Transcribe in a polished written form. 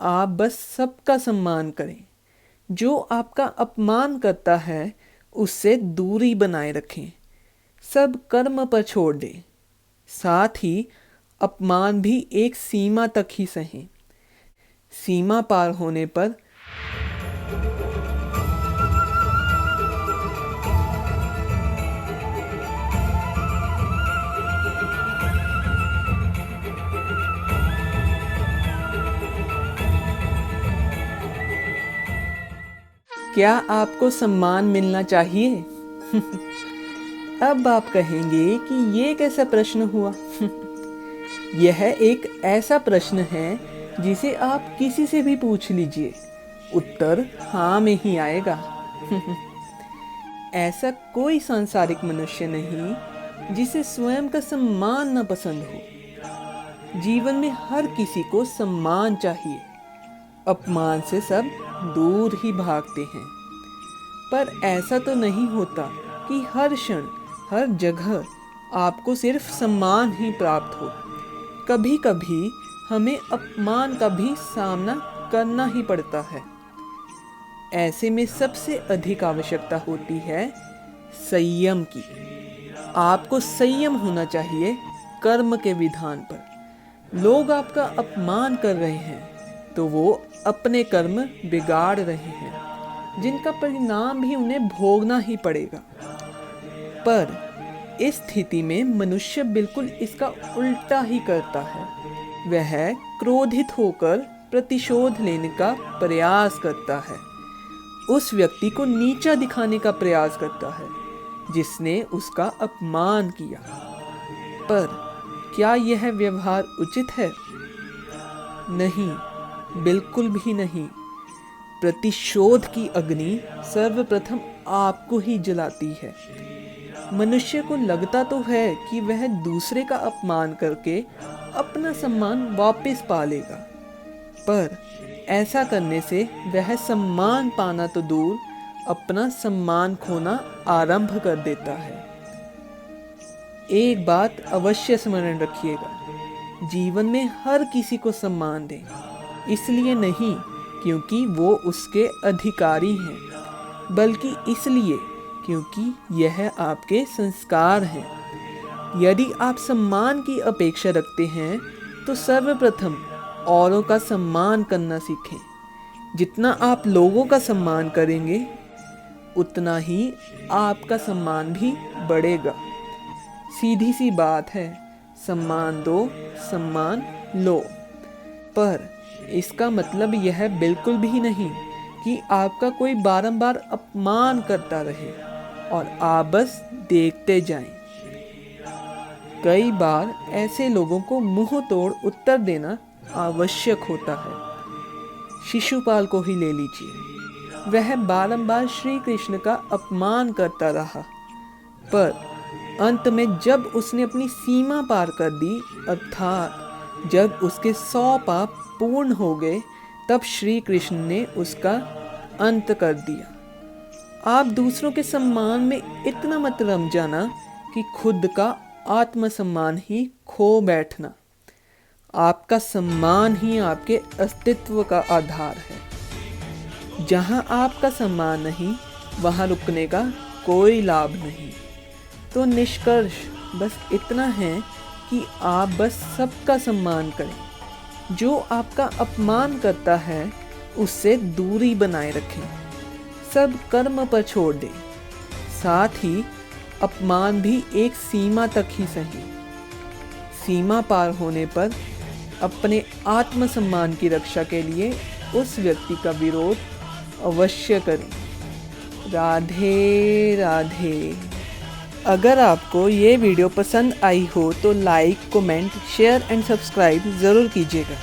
आप बस सबका सम्मान करें। जो आपका अपमान करता है उससे दूरी बनाए रखें। सब कर्म पर छोड़ दें। साथ ही अपमान भी एक सीमा तक ही सहें। सीमा पार होने पर क्या आपको सम्मान मिलना चाहिए? अब आप कहेंगे कि ये कैसा प्रश्न हुआ? यह एक ऐसा प्रश्न है जिसे आप किसी से भी पूछ लीजिए, उत्तर हाँ में ही आएगा। ऐसा कोई सांसारिक मनुष्य नहीं जिसे स्वयं का सम्मान न पसंद हो। जीवन में हर किसी को सम्मान चाहिए। अपमान से सब दूर ही भागते हैं। पर ऐसा तो नहीं होता कि हर क्षण हर जगह आपको सिर्फ सम्मान ही प्राप्त हो। कभी कभी हमें अपमान का भी सामना करना ही पड़ता है। ऐसे में सबसे अधिक आवश्यकता होती है संयम की। आपको संयम होना चाहिए कर्म के विधान पर। लोग आपका अपमान कर रहे हैं तो वो अपने कर्म बिगाड़ रहे हैं, जिनका परिणाम भी उन्हें भोगना ही पड़ेगा। पर इस स्थिति में मनुष्य बिल्कुल इसका उल्टा ही करता है। वह क्रोधित होकर प्रतिशोध लेने का प्रयास करता है। उस व्यक्ति को नीचा दिखाने का प्रयास करता है जिसने उसका अपमान किया। पर क्या यह व्यवहार उचित है? नहीं, बिल्कुल भी नहीं। प्रतिशोध की अग्नि सर्वप्रथम आपको ही जलाती है। मनुष्य को लगता तो है कि वह दूसरे का अपमान करके अपना सम्मान वापस पा लेगा, पर ऐसा करने से वह सम्मान पाना तो दूर, अपना सम्मान खोना आरंभ कर देता है। एक बात अवश्य स्मरण रखिएगा, जीवन में हर किसी को सम्मान दें। इसलिए नहीं क्योंकि वो उसके अधिकारी हैं, बल्कि इसलिए क्योंकि यह आपके संस्कार हैं। यदि आप सम्मान की अपेक्षा रखते हैं तो सर्वप्रथम औरों का सम्मान करना सीखें। जितना आप लोगों का सम्मान करेंगे उतना ही आपका सम्मान भी बढ़ेगा। सीधी सी बात है, सम्मान दो, सम्मान लो। पर इसका मतलब यह बिल्कुल भी नहीं कि आपका कोई बारंबार अपमान करता रहे और आप बस देखते जाएं। कई बार ऐसे लोगों को मुंह तोड़ उत्तर देना आवश्यक होता है। शिशुपाल को ही ले लीजिए। वह बारंबार श्री कृष्ण का अपमान करता रहा, पर अंत में जब उसने अपनी सीमा पार कर दी, अर्थात जब उसके 100 पाप पूर्ण हो गए, तब श्री कृष्ण ने उसका अंत कर दिया। आप दूसरों के सम्मान में इतना मत रम जाना कि खुद का आत्मसम्मान ही खो बैठना। आपका सम्मान ही आपके अस्तित्व का आधार है। जहां आपका सम्मान नहीं, वहां रुकने का कोई लाभ नहीं। तो निष्कर्ष बस इतना है कि आप बस सबका सम्मान करें। जो आपका अपमान करता है उससे दूरी बनाए रखें। सब कर्म पर छोड़ दें। साथ ही अपमान भी एक सीमा तक ही सही। सीमा पार होने पर अपने आत्मसम्मान की रक्षा के लिए उस व्यक्ति का विरोध अवश्य करें। राधे राधे। अगर आपको ये वीडियो पसंद आई हो तो like, comment, share and subscribe ज़रूर कीजिएगा।